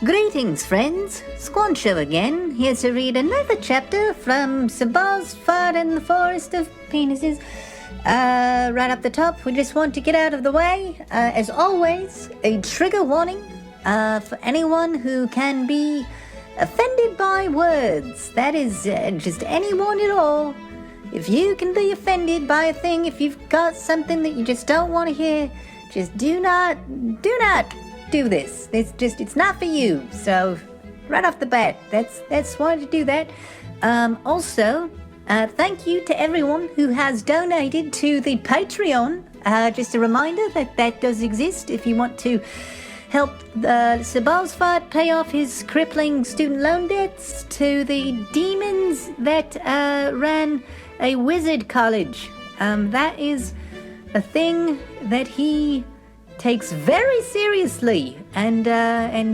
Greetings, friends. Squancho again, here to read another chapter from Ballsfart and the Forest of Penises. Right up the top, we just want to get out of the way, as always, a trigger warning for anyone who can be offended by words. That is just anyone at all. If you can be offended by a thing, if you've got something that you just don't want to hear, just do not do this. It's not for you. So, right off the bat, that's why to do that. Also, thank you to everyone who has donated to the Patreon. Just a reminder that does exist if you want to help Sir Ballsfart pay off his crippling student loan debts to the demons that ran a wizard college. That is a thing that he takes very seriously, and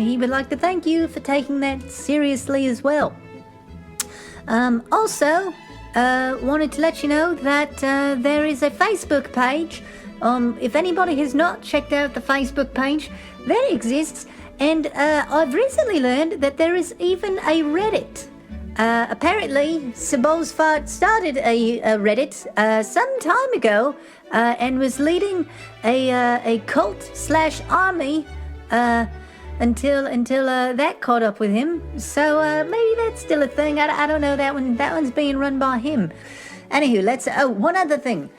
he would like to thank you for taking that seriously as well. Also, wanted to let you know that there is a Facebook page. If anybody has not checked out the Facebook page, that exists, and I've recently learned that there is even a Reddit. Apparently, Sir Ballsfart started a Reddit some time ago and was leading a cult/army until that caught up with him. So maybe that's still a thing. I don't know. That one's being run by him. Anywho, one other thing.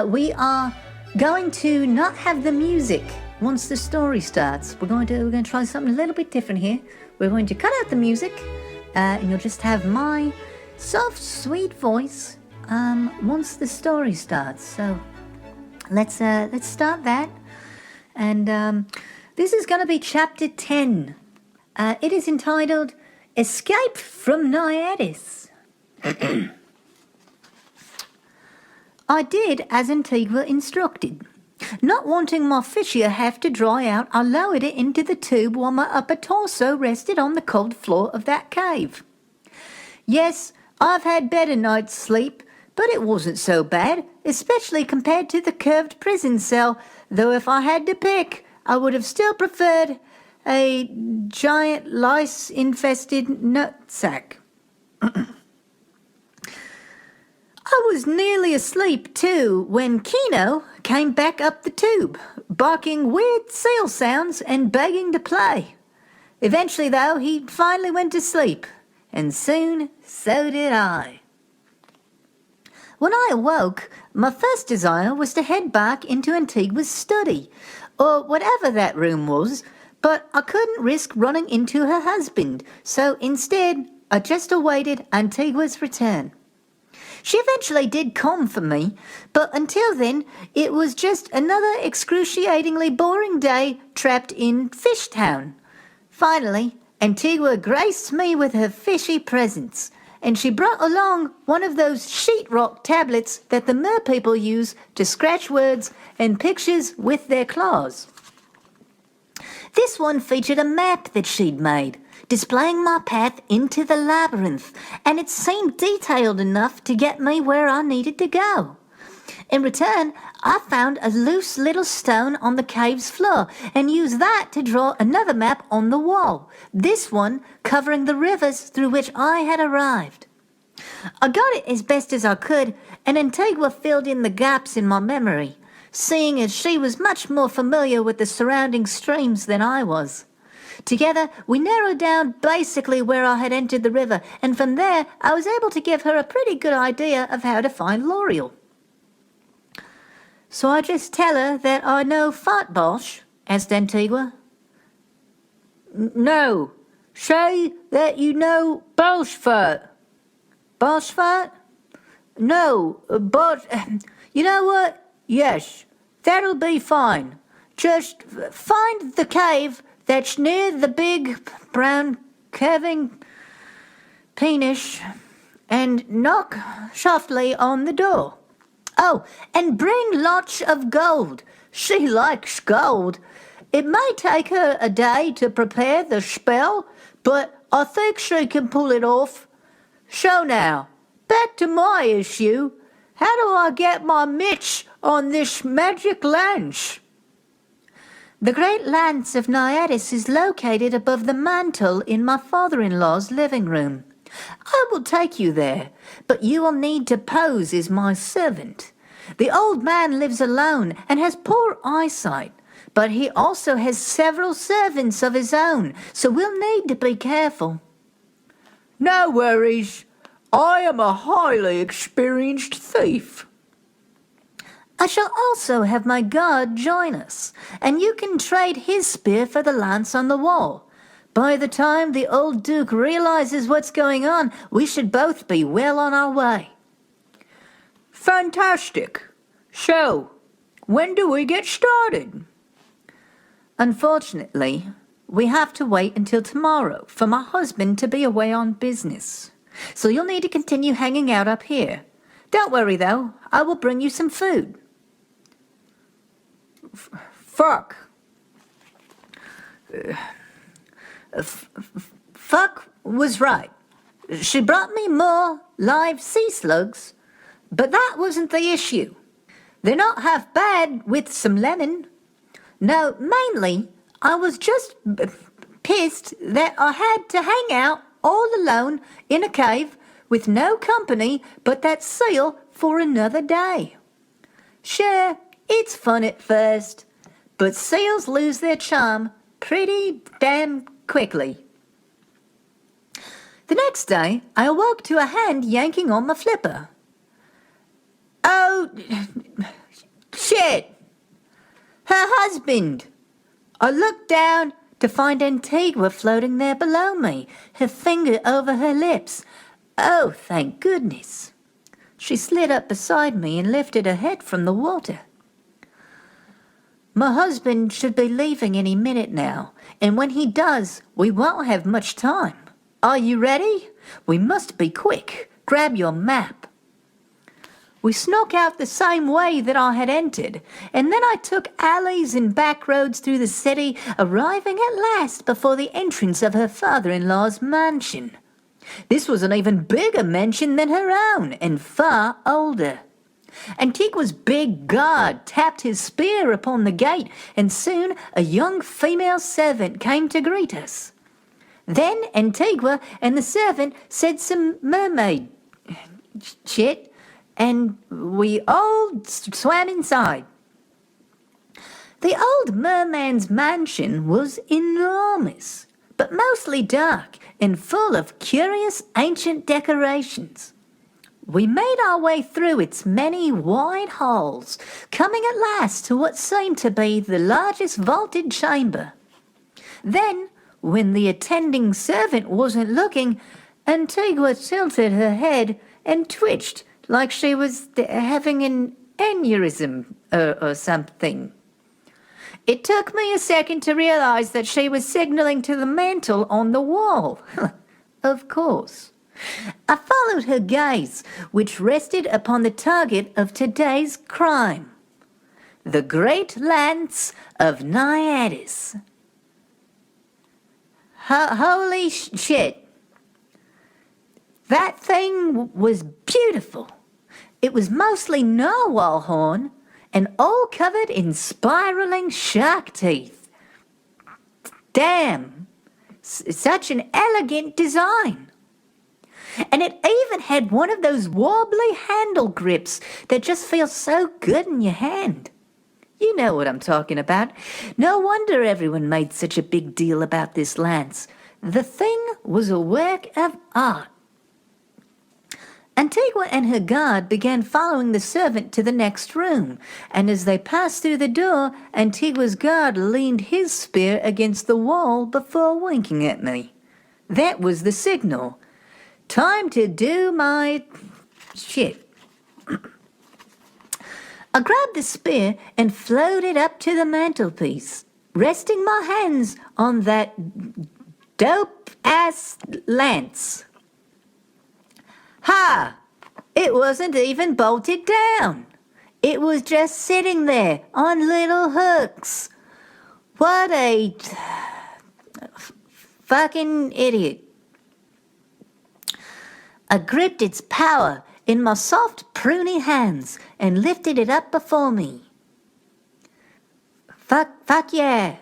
We are going to not have the music once the story starts. We're going to try something a little bit different here. We're going to cut out the music. And you'll just have my soft, sweet voice once the story starts. So let's start that. And this is going to be Chapter 10. It is entitled Escape from Naiadis. I did as Antigua instructed. Not wanting my fissure have to dry out, I lowered it into the tube while my upper torso rested on the cold floor of that cave. Yes, I've had better night's sleep, but it wasn't so bad, especially compared to the curved prison cell, though if I had to pick, I would have still preferred a giant lice-infested nutsack. I was nearly asleep, too, when Kino came back up the tube, barking weird seal sounds and begging to play. Eventually, though, he finally went to sleep, and soon so did I. When I awoke, my first desire was to head back into Antigua's study, or whatever that room was, but I couldn't risk running into her husband, so instead I just awaited Antigua's return. She eventually did come for me, but until then, it was just another excruciatingly boring day trapped in Fishtown. Finally, Antigua graced me with her fishy presence, and she brought along one of those sheetrock tablets that the mer people use to scratch words and pictures with their claws. This one featured a map that she'd made, displaying my path into the labyrinth, and it seemed detailed enough to get me where I needed to go. In return, I found a loose little stone on the cave's floor and used that to draw another map on the wall, this one covering the rivers through which I had arrived. I got it as best as I could, and Antigua filled in the gaps in my memory, seeing as she was much more familiar with the surrounding streams than I was. Together, we narrowed down basically where I had entered the river, and from there I was able to give her a pretty good idea of how to find L'Oreal. So I just tell her that I know Fartbosh, asked Antigua. No, say that you know Ballsfart. Ballsfart? No, but you know what? Yes, that'll be fine. Just find the cave that's near the big, brown, curving penis and knock softly on the door. Oh, and bring lots of gold. She likes gold. It may take her a day to prepare the spell, but I think she can pull it off. So now, back to my issue. How do I get my mitts on this magic lens? The great lance of Naiadis is located above the mantel in my father-in-law's living room. I will take you there, but you will need to pose as my servant. The old man lives alone and has poor eyesight, but he also has several servants of his own, so we'll need to be careful. No worries. I am a highly experienced thief. I shall also have my guard join us, and you can trade his spear for the lance on the wall. By the time the old Duke realizes what's going on, we should both be well on our way. Fantastic. So, when do we get started? Unfortunately, we have to wait until tomorrow for my husband to be away on business. So you'll need to continue hanging out up here. Don't worry, though. I will bring you some food. Fuck. Fuck was right. She brought me more live sea slugs, but that wasn't the issue. They're not half bad with some lemon. No, mainly, I was just pissed that I had to hang out all alone in a cave with no company but that seal for another day. Sure, it's fun at first, but seals lose their charm pretty damn quickly. The next day, I awoke to a hand yanking on my flipper. Oh, shit! Her husband! I looked down to find Antigua floating there below me, her finger over her lips. Oh, thank goodness. She slid up beside me and lifted her head from the water. My husband should be leaving any minute now, and when he does, we won't have much time. Are you ready? We must be quick. Grab your map. We snuck out the same way that I had entered, and then I took alleys and back roads through the city, arriving at last before the entrance of her father-in-law's mansion. This was an even bigger mansion than her own, and far older. Antigua's big guard tapped his spear upon the gate, and soon a young female servant came to greet us. Then Antigua and the servant said some mermaid shit, and we all swam inside. The old merman's mansion was enormous, but mostly dark and full of curious ancient decorations. We made our way through its many wide halls, coming at last to what seemed to be the largest vaulted chamber. Then, when the attending servant wasn't looking, Antigua tilted her head and twitched like she was having an aneurysm or something. It took me a second to realize that she was signaling to the mantle on the wall. Of course. I followed her gaze, which rested upon the target of today's crime, the great lance of Naiadis. Holy shit. That thing was beautiful. It was mostly narwhal horn and all covered in spiraling shark teeth. Damn, such an elegant design. And it even had one of those wobbly handle grips that just feel so good in your hand. You know what I'm talking about. No wonder everyone made such a big deal about this lance. The thing was a work of art. Antigua and her guard began following the servant to the next room, and as they passed through the door, Antigua's guard leaned his spear against the wall before winking at me. That was the signal. Time to do my shit. I grabbed the spear and floated up to the mantelpiece, resting my hands on that dope-ass lance. Ha! It wasn't even bolted down. It was just sitting there on little hooks. What a fucking idiot. I gripped its power in my soft, pruny hands and lifted it up before me. Fuck yeah.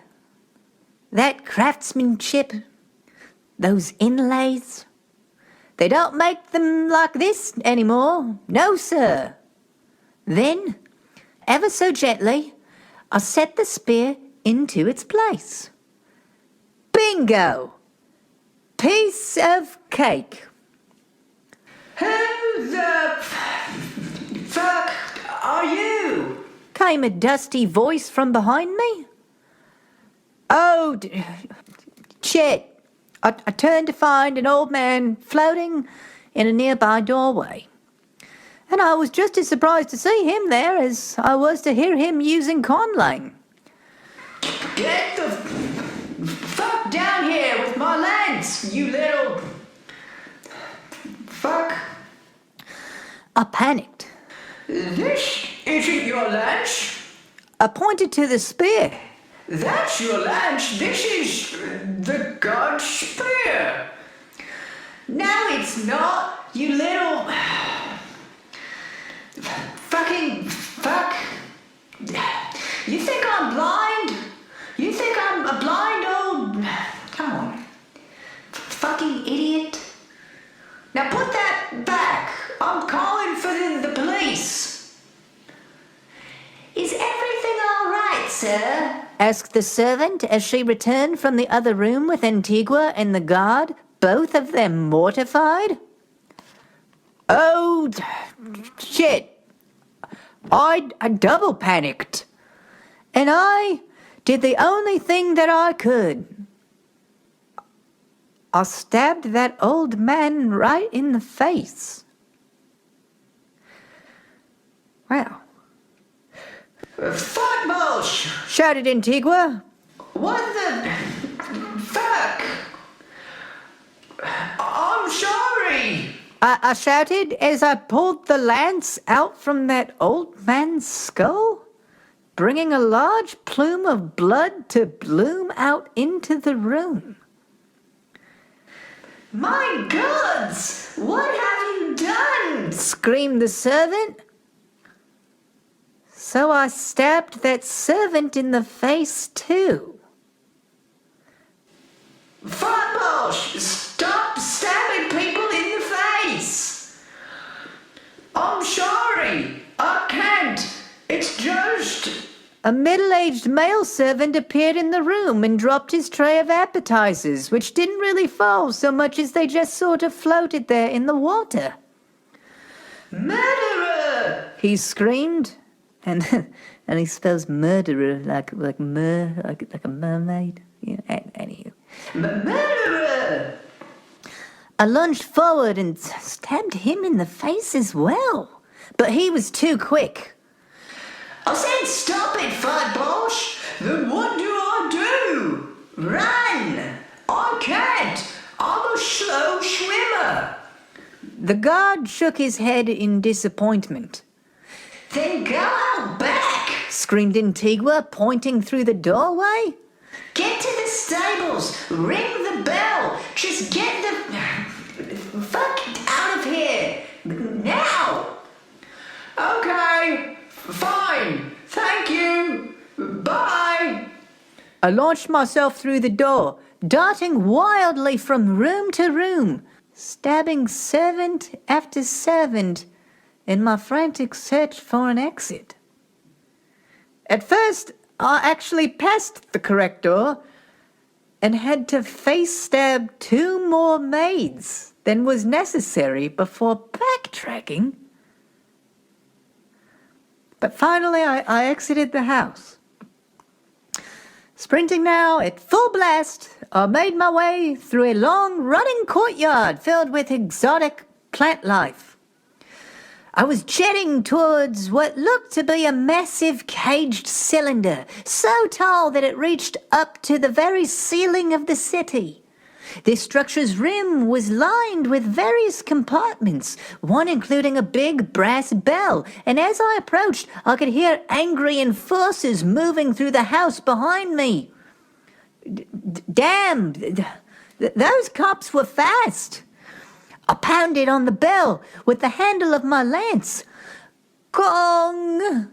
That craftsmanship, those inlays, they don't make them like this anymore. No, sir. Then, ever so gently, I set the spear into its place. Bingo! Piece of cake. Who the fuck are you? Came a dusty voice from behind me. Oh, shit. I turned to find an old man floating in a nearby doorway. And I was just as surprised to see him there as I was to hear him using conlang. Get the fuck down here with my lance, you little fuck. I panicked. This isn't your lance. I pointed to the spear. That's your lance. This is the god's spear. No, it's not, you little fucking fuck. You think I'm blind? You think I'm a blind old... Come on. Fucking idiot. Now put that back. I'm calling for the police. Is everything all right, sir? Asked the servant as she returned from the other room with Antigua and the guard, both of them mortified. Oh, shit. I double panicked. And I did the only thing that I could. I stabbed that old man right in the face. Wow. Fuck Bush! Shouted Antigua. What the fuck? I'm sorry. I shouted as I pulled the lance out from that old man's skull, bringing a large plume of blood to bloom out into the room. My gods! What have you done? Screamed the servant. So I stabbed that servant in the face too. Fatbosh, stop stabbing people in the face! I'm sorry, I can't. It's just... A middle-aged male servant appeared in the room and dropped his tray of appetizers, which didn't really fall so much as they just sort of floated there in the water. Murderer! He screamed, and he spells murderer like a mermaid. Anywho. Murderer! I lunged forward and stabbed him in the face as well, but he was too quick. I said stop it, Fatbosh! Then what do I do? Run! I can't! I'm a slow swimmer! The guard shook his head in disappointment. Then go out back! Screamed Antigua, pointing through the doorway. Get to the stables! Ring the bell! Just get the fuck out of here! Now! Okay, fine. Thank you. Bye. I launched myself through the door, darting wildly from room to room, stabbing servant after servant in my frantic search for an exit. At first, I actually passed the correct door and had to face stab 2 more maids than was necessary before backtracking. But finally, I exited the house. Sprinting now at full blast, I made my way through a long running courtyard filled with exotic plant life. I was jetting towards what looked to be a massive caged cylinder, so tall that it reached up to the very ceiling of the city. This structure's rim was lined with various compartments, one including a big brass bell, and as I approached, I could hear angry enforcers moving through the house behind me. Damn, those cops were fast. I pounded on the bell with the handle of my lance. Gong!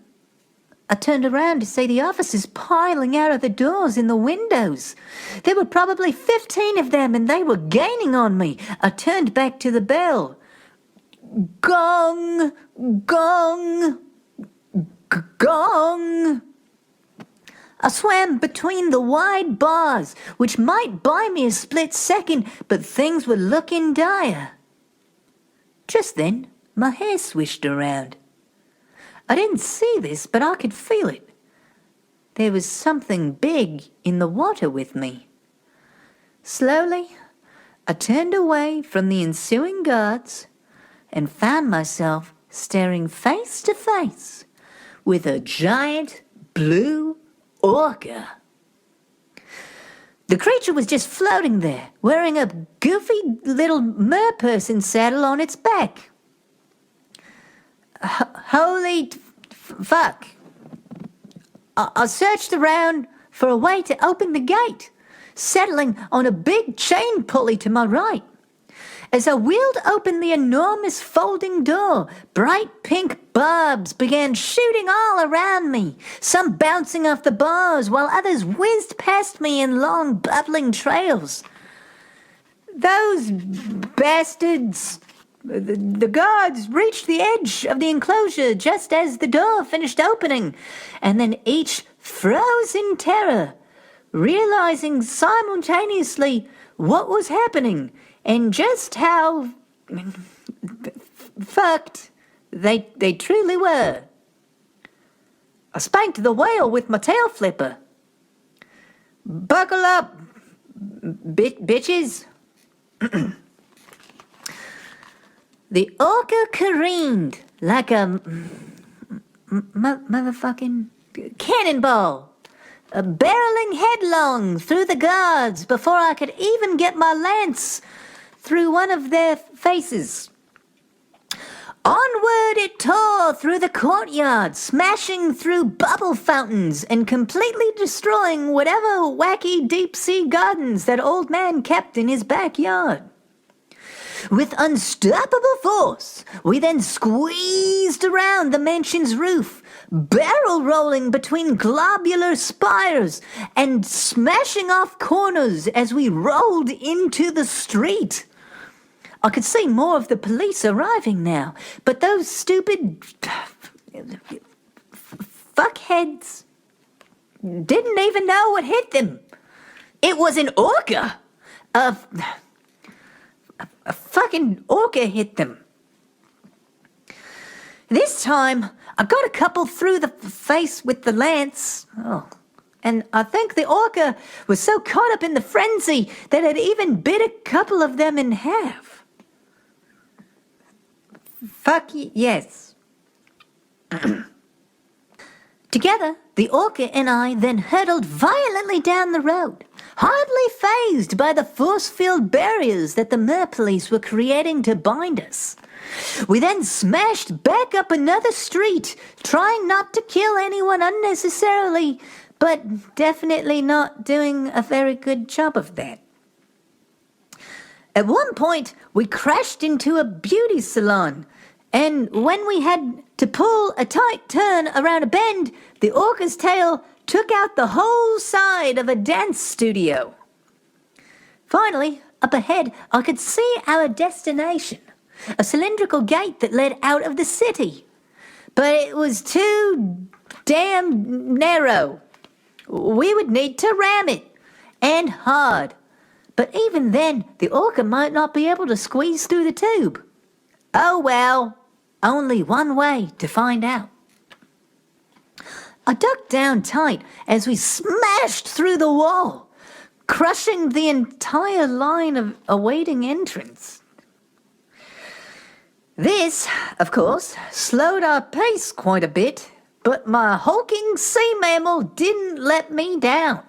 I turned around to see the officers piling out of the doors in the windows. There were probably 15 of them, and they were gaining on me. I turned back to the bell. Gong! Gong! Gong! I swam between the wide bars, which might buy me a split second, but things were looking dire. Just then, my hair swished around. I didn't see this, but I could feel it. There was something big in the water with me. Slowly, I turned away from the ensuing guards and found myself staring face to face with a giant blue orca. The creature was just floating there, wearing a goofy little merperson saddle on its back. Holy fuck. I searched around for a way to open the gate, settling on a big chain pulley to my right. As I wheeled open the enormous folding door, bright pink barbs began shooting all around me, some bouncing off the bars while others whizzed past me in long, bubbling trails. Those bastards! The guards reached the edge of the enclosure just as the door finished opening, and then each froze in terror, realizing simultaneously what was happening and just how fucked they truly were. I spanked the whale with my tail flipper. Buckle up, bitches. The orca careened like a motherfucking cannonball, barreling headlong through the guards before I could even get my lance through one of their faces. Onward it tore through the courtyard, smashing through bubble fountains and completely destroying whatever wacky deep-sea gardens that old man kept in his backyard. With unstoppable force, we then squeezed around the mansion's roof, barrel rolling between globular spires and smashing off corners as we rolled into the street. I could see more of the police arriving now, but those stupid fuckheads didn't even know what hit them. It was an orca. A fucking orca hit them. This time, I got a couple through the face with the lance. And I think the orca was so caught up in the frenzy that it even bit a couple of them in half. Yes. Together, the orca and I then hurtled violently down the road, hardly fazed by the force-filled barriers that the mer police were creating to bind us. We then smashed back up another street, trying not to kill anyone unnecessarily, but definitely not doing a very good job of that. At one point, we crashed into a beauty salon, and when we had to pull a tight turn around a bend, the orca's tail took out the whole side of a dance studio. Finally, up ahead, I could see our destination, a cylindrical gate that led out of the city. But it was too damn narrow. We would need to ram it, and hard. But even then, the orca might not be able to squeeze through the tube. Oh well, only one way to find out. I ducked down tight as we smashed through the wall, crushing the entire line of awaiting entrance. This, of course, slowed our pace quite a bit, but my hulking sea mammal didn't let me down.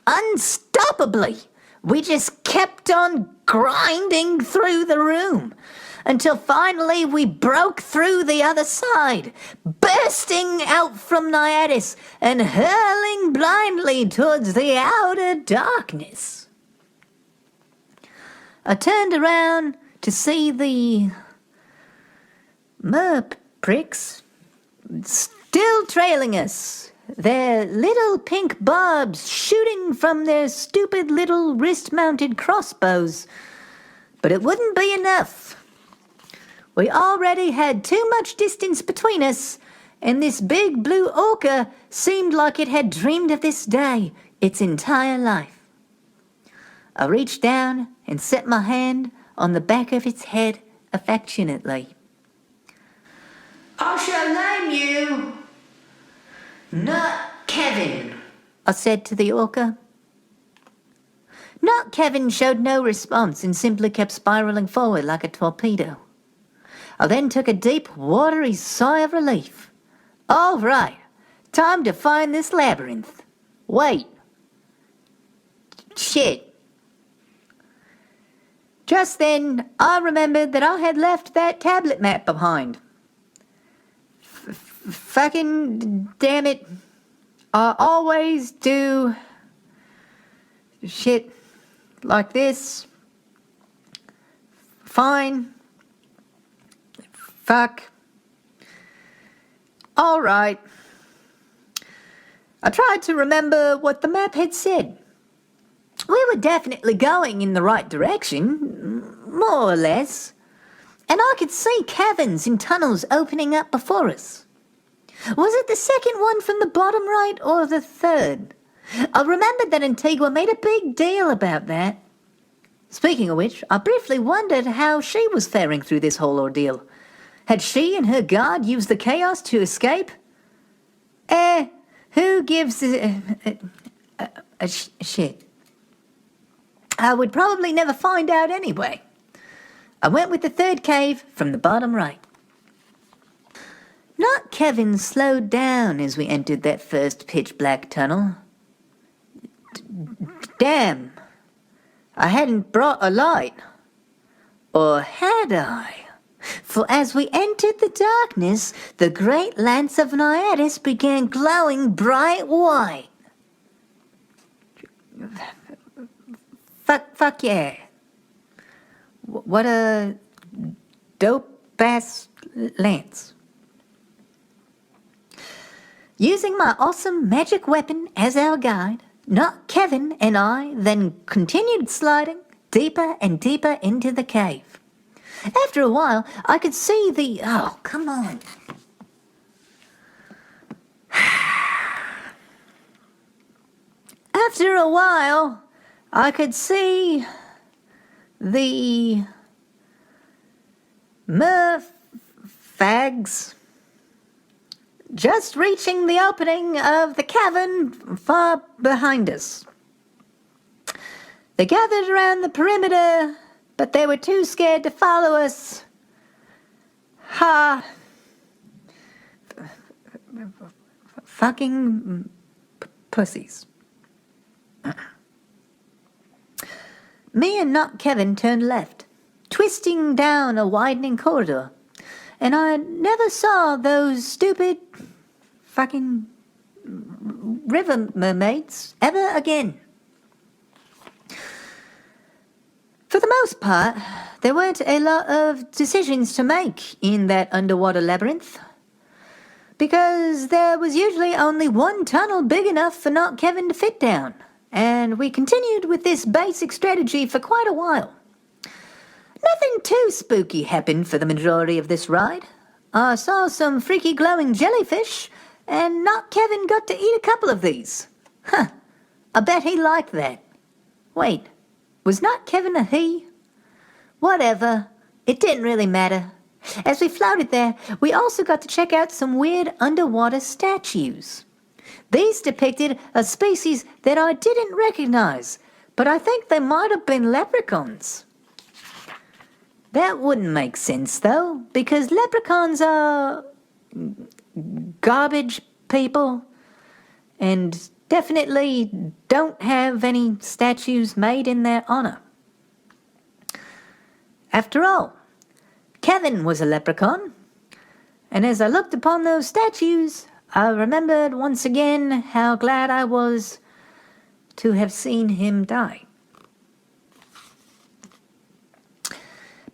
Unstoppably, we just kept on grinding through the room until finally we broke through the other side, bursting out from Naiadis and hurling blindly towards the outer darkness. I turned around to see the mer pricks still trailing us, their little pink barbs shooting from their stupid little wrist-mounted crossbows. But it wouldn't be enough. We already had too much distance between us, and this big blue orca seemed like it had dreamed of this day its entire life. I reached down and set my hand on the back of its head affectionately. I shall name you Not Kevin, I said to the orca. Not Kevin showed no response and simply kept spiraling forward like a torpedo. I then took a deep, watery sigh of relief. All right, time to find this labyrinth. Wait. Shit. Just then, I remembered that I had left that tablet map behind. Fucking damn it. I always do shit like this. Fine. Fuck. All right. I tried to remember what the map had said. We were definitely going in the right direction, more or less, and I could see caverns and tunnels opening up before us. Was it the second one from the bottom right or the third? I remembered that Antigua made a big deal about that. Speaking of which, I briefly wondered how she was faring through this whole ordeal. Had she and her guard used the chaos to escape? Who gives a shit? I would probably never find out anyway. I went with the third cave from the bottom right. Not Kevin slowed down as we entered that first pitch-black tunnel. Damn, I hadn't brought a light. Or had I? For as we entered the darkness, the great lance of Naiadis began glowing bright white. Fuck yeah. What a dope-ass lance. Using my awesome magic weapon as our guide, Not Kevin and I then continued sliding deeper and deeper into the cave. After a while, I could see the... Oh, come on. After a while, I could see the merfags just reaching the opening of the cavern far behind us. They gathered around the perimeter, but they were too scared to follow us. Fucking pussies. Me and Not Kevin turned left, twisting down a widening corridor, and I never saw those stupid fucking river mermaids ever again. For the most part, there weren't a lot of decisions to make in that underwater labyrinth, because there was usually only one tunnel big enough for Not Kevin to fit down, and we continued with this basic strategy for quite a while. Nothing too spooky happened for the majority of this ride. I saw some freaky glowing jellyfish, and Not Kevin got to eat a couple of these. I bet he liked that. Wait, was Not Kevin a he? Whatever, it didn't really matter. As we floated there, we also got to check out some weird underwater statues. These depicted a species that I didn't recognize, but I think they might have been leprechauns. That wouldn't make sense, though, because leprechauns are garbage people and definitely don't have any statues made in their honor. After all, Kevin was a leprechaun, and as I looked upon those statues, I remembered once again how glad I was to have seen him die.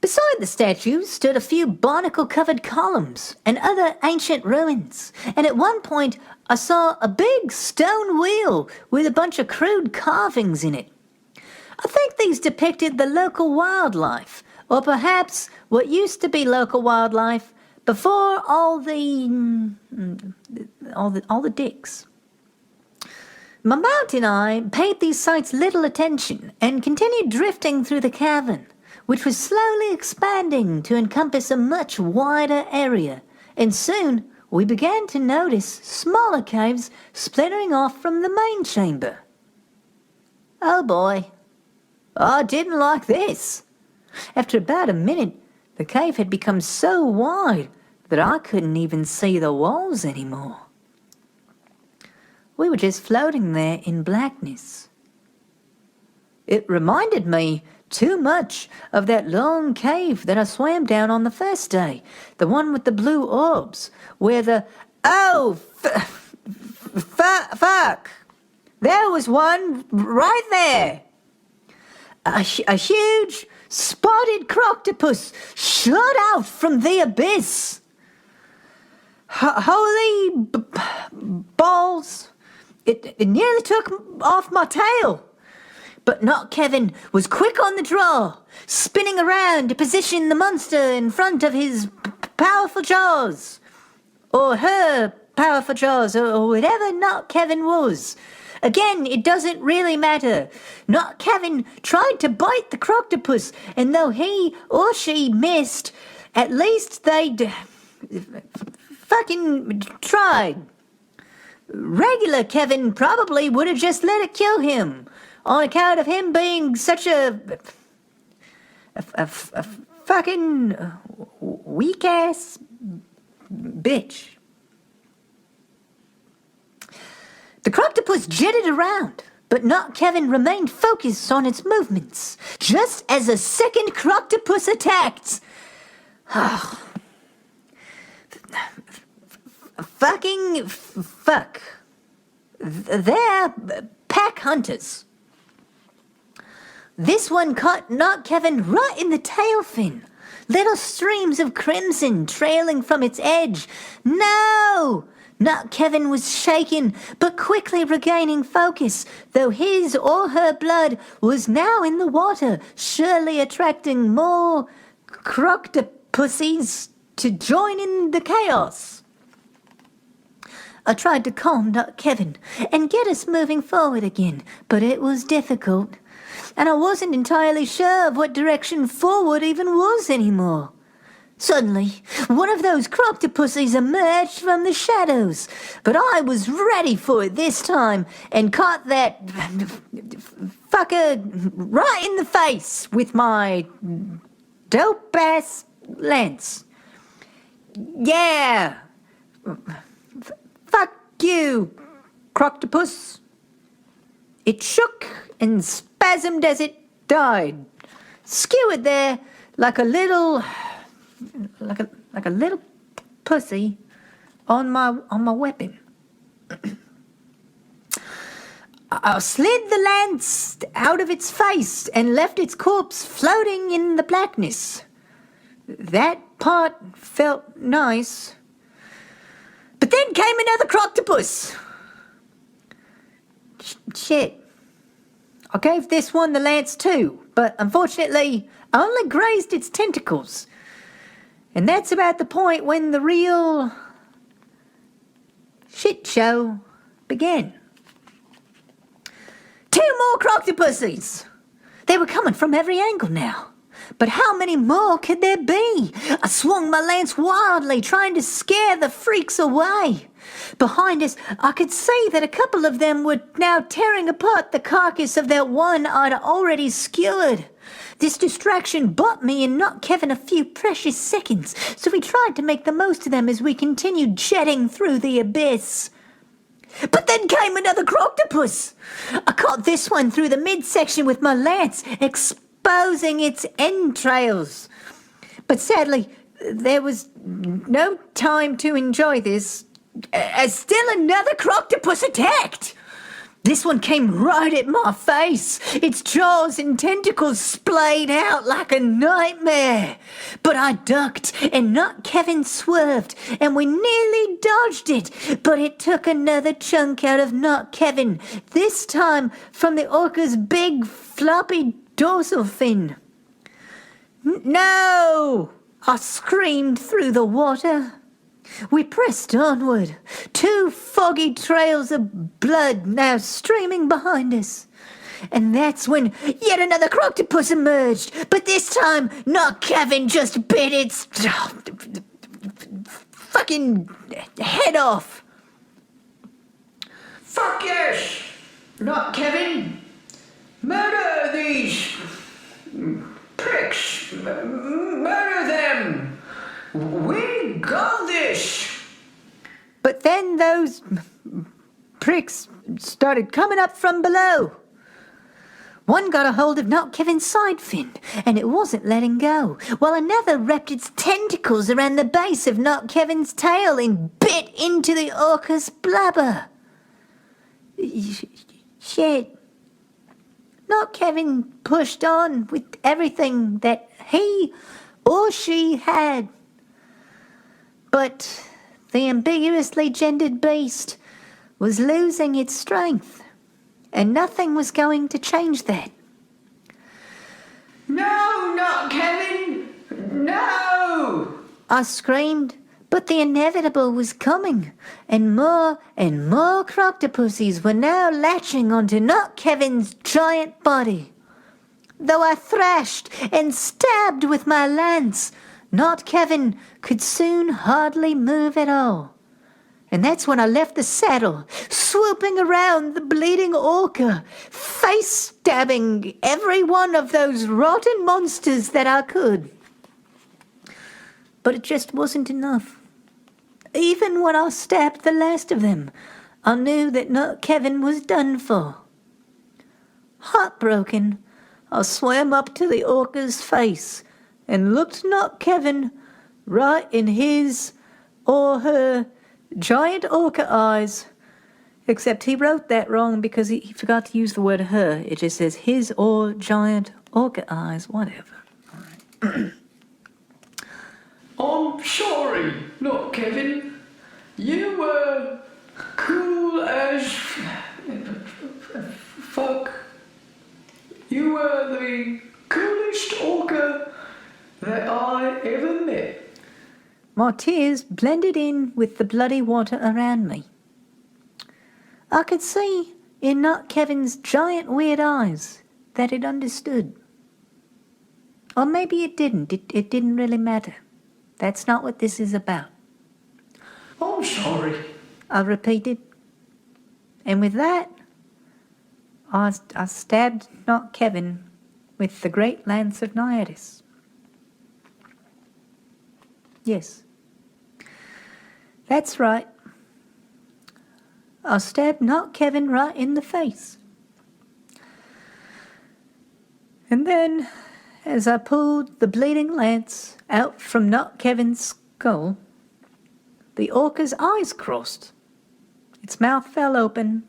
Beside the statue stood a few barnacle-covered columns and other ancient ruins, and at one point I saw a big stone wheel with a bunch of crude carvings in it. I think these depicted the local wildlife, or perhaps what used to be local wildlife before all the dicks. My mount and I paid these sights little attention and continued drifting through the cavern, which was slowly expanding to encompass a much wider area, and soon we began to notice smaller caves splintering off from the main chamber. Oh boy, I didn't like this. After about a minute, the cave had become so wide that I couldn't even see the walls anymore. We were just floating there in blackness. It reminded me too much of that long cave that I swam down on the first day, the one with the blue orbs, where the... Oh, fuck! There was one right there! A huge, spotted croctopus shot out from the abyss. Holy balls! It nearly took off my tail. But not Kevin was quick on the draw, spinning around to position the monster in front of his powerful jaws. Or her powerful jaws, or whatever Not Kevin was. Again, it doesn't really matter. Not Kevin tried to bite the croctopus, and though he or she missed, at least they fucking tried. Regular Kevin probably would have just let it kill him, on account of him being such a fucking weak-ass bitch. The croctopus jetted around, but Not Kevin remained focused on its movements, just as a second croctopus attacked. Fucking fuck. They're pack hunters. This one caught Not Kevin right in the tail fin. Little streams of crimson trailing from its edge. No! Not Kevin was shaken, but quickly regaining focus, though his or her blood was now in the water, surely attracting more croctopussies to join in the chaos. I tried to calm Not Kevin and get us moving forward again, but it was difficult, and I wasn't entirely sure of what direction forward even was anymore. Suddenly, one of those croctopussies emerged from the shadows, but I was ready for it this time and caught that fucker right in the face with my dope-ass lance. Yeah! Fuck you, croctopus. It shook and spasmed as it died, skewered there like a little pussy on my weapon. I slid the lance out of its face and left its corpse floating in the blackness. That part felt nice. But then came another croctopus. Shit. I gave this one the lance too, but unfortunately I only grazed its tentacles. And that's about the point when the real shit show began. 2 more croctopussies! They were coming from every angle now. But how many more could there be? I swung my lance wildly, trying to scare the freaks away. Behind us, I could see that a couple of them were now tearing apart the carcass of that one I'd already skewered. This distraction bought me and Not Kevin a few precious seconds, so we tried to make the most of them as we continued jetting through the abyss. But then came another croctopus. I caught this one through the midsection with my lance, exposing its entrails. But sadly, there was no time to enjoy this, as still another croctopus attacked. This one came right at my face. Its jaws and tentacles splayed out like a nightmare. But I ducked, and Not Kevin swerved, and we nearly dodged it. But it took another chunk out of Not Kevin, this time from the orca's big, floppy dorsal fin. No! I screamed through the water. We pressed onward, 2 foggy trails of blood now streaming behind us. And that's when yet another croctopus emerged, but this time Not Kevin just bit its fucking head off. Fuck yes! Not Kevin! Murder these pricks! Murder them! We got this! But then those pricks started coming up from below. One got a hold of Not Kevin's side fin, and it wasn't letting go, while another wrapped its tentacles around the base of Not Kevin's tail and bit into the orca's blubber. Shit. Not Kevin pushed on with everything that he or she had. But the ambiguously gendered beast was losing its strength, and nothing was going to change that. No, Not Kevin! No! I screamed, but the inevitable was coming, and more croctopussies were now latching onto Not Kevin's giant body. Though I thrashed and stabbed with my lance, Not Kevin could soon hardly move at all. And that's when I left the saddle, swooping around the bleeding orca, face-stabbing every one of those rotten monsters that I could. But it just wasn't enough. Even when I stabbed the last of them, I knew that Not Kevin was done for. Heartbroken, I swam up to the orca's face and looked Not Kevin right in his or her giant orca eyes. Except he wrote that wrong because he forgot to use the word her. It just says his or giant orca eyes, whatever. All right. I'm sorry, Not Kevin. You were cool as fuck. You were the coolest orca that I ever met. My tears blended in with the bloody water around me. I could see in Not Kevin's giant weird eyes that it understood. Or maybe it didn't. It didn't really matter. That's not what this is about. I'm sorry. I repeated. And with that, I stabbed Not Kevin with the great lance of Naiadis. Yes, that's right. I stabbed Not Kevin right in the face. And then, as I pulled the bleeding lance out from Not Kevin's skull, the orca's eyes crossed. Its mouth fell open,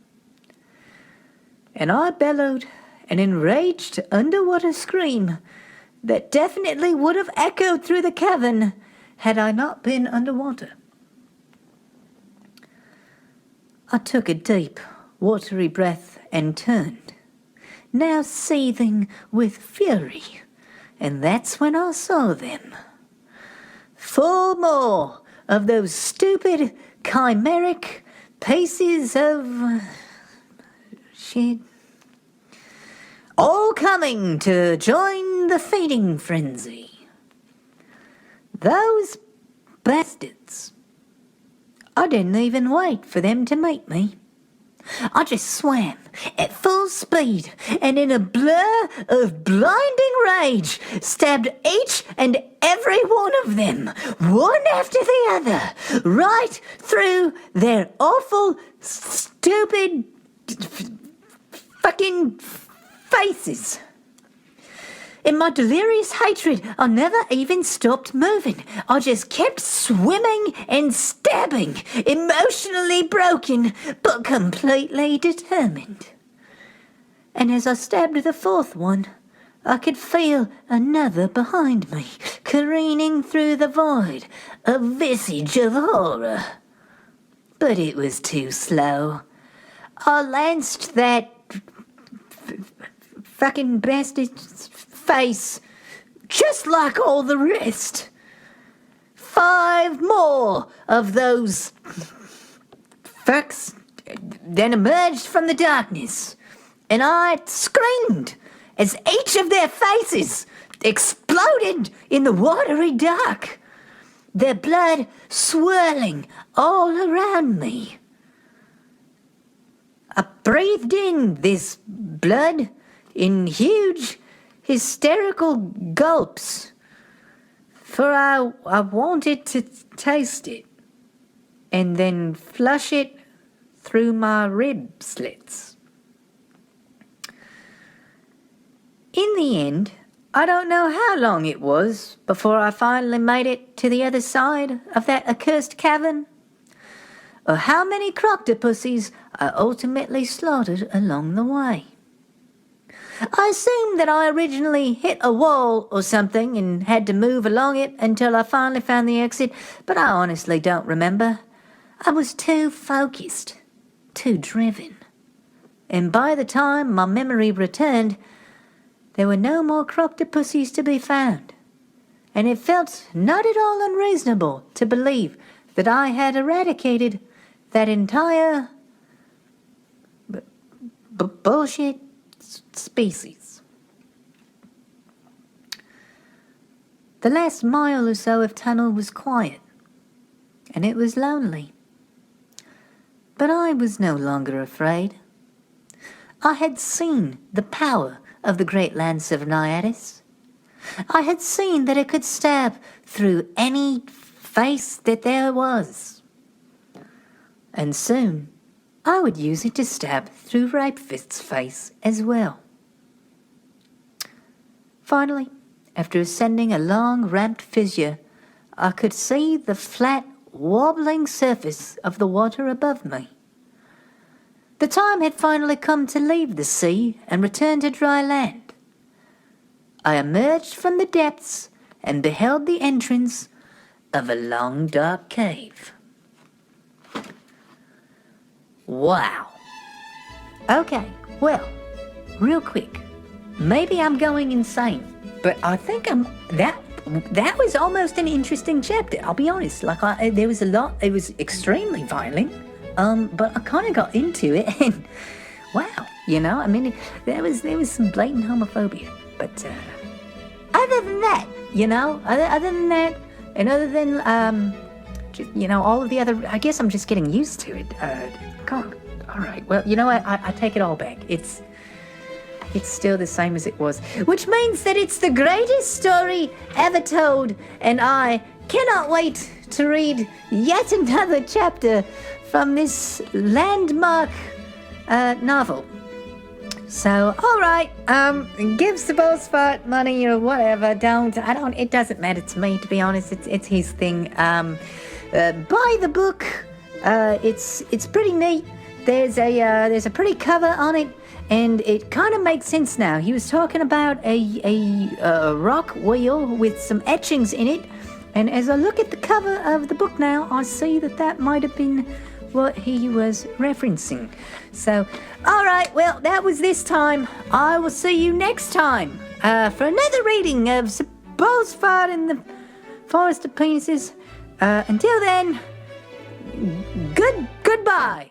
and I bellowed an enraged underwater scream that definitely would have echoed through the cavern had I not been underwater. I took a deep, watery breath and turned, now seething with fury, and that's when I saw them. 4 more of those stupid, chimeric pieces of shit, all coming to join the feeding frenzy. Those bastards. I didn't even wait for them to meet me. I just swam at full speed and in a blur of blinding rage stabbed each and every one of them, one after the other, right through their awful, stupid, fucking faces. In my delirious hatred, I never even stopped moving. I just kept swimming and stabbing, emotionally broken, but completely determined. and as I stabbed the fourth one, I could feel another behind me, careening through the void, a visage of horror. But it was too slow. I lanced that fucking bastard's face, just like all the rest. 5 more of those fucks then emerged from the darkness, and I screamed as each of their faces exploded in the watery dark, their blood swirling all around me. I breathed in this blood in huge, hysterical gulps, for I wanted to taste it and then flush it through my rib slits. In the end, I don't know how long it was before I finally made it to the other side of that accursed cavern, or how many croctopussies I ultimately slaughtered along the way. I assume that I originally hit a wall or something and had to move along it until I finally found the exit, but I honestly don't remember. I was too focused, too driven. And by the time my memory returned, there were no more croctopussies to be found, and it felt not at all unreasonable to believe that I had eradicated that entire bullshit species. The last mile or so of tunnel was quiet, and it was lonely. But I was no longer afraid. I had seen the power of the great lance of Naiadis. I had seen that it could stab through any face that there was. And soon I would use it to stab through Rapefist's face as well. Finally, after ascending a long ramped fissure, I could see the flat, wobbling surface of the water above me. The time had finally come to leave the sea and return to dry land. I emerged from the depths and beheld the entrance of a long, dark cave. Wow. Okay, well, real quick. Maybe I'm going insane, but I think that was almost an interesting chapter. I'll be honest. There was a lot. It was extremely violent. But I kind of got into it, and wow, I mean, there was some blatant homophobia. But other than that, other than that, and other than all of the other, I guess I'm just getting used to it. God, all right. Well, you know what? I take it all back. It's still the same as it was, which means that it's the greatest story ever told, and I cannot wait to read yet another chapter from this landmark novel. So, all right, gives the Ballsfart money or whatever. It doesn't matter to me, to be honest. It's his thing. Buy the book. It's pretty neat. There's a pretty cover on it, and it kind of makes sense now. He was talking about a rock wheel with some etchings in it, and as I look at the cover of the book now, I see that might have been what he was referencing. So, all right, well, that was this time. I will see you next time for another reading of Ballsfart in the Forest of Penises. Until then, goodbye.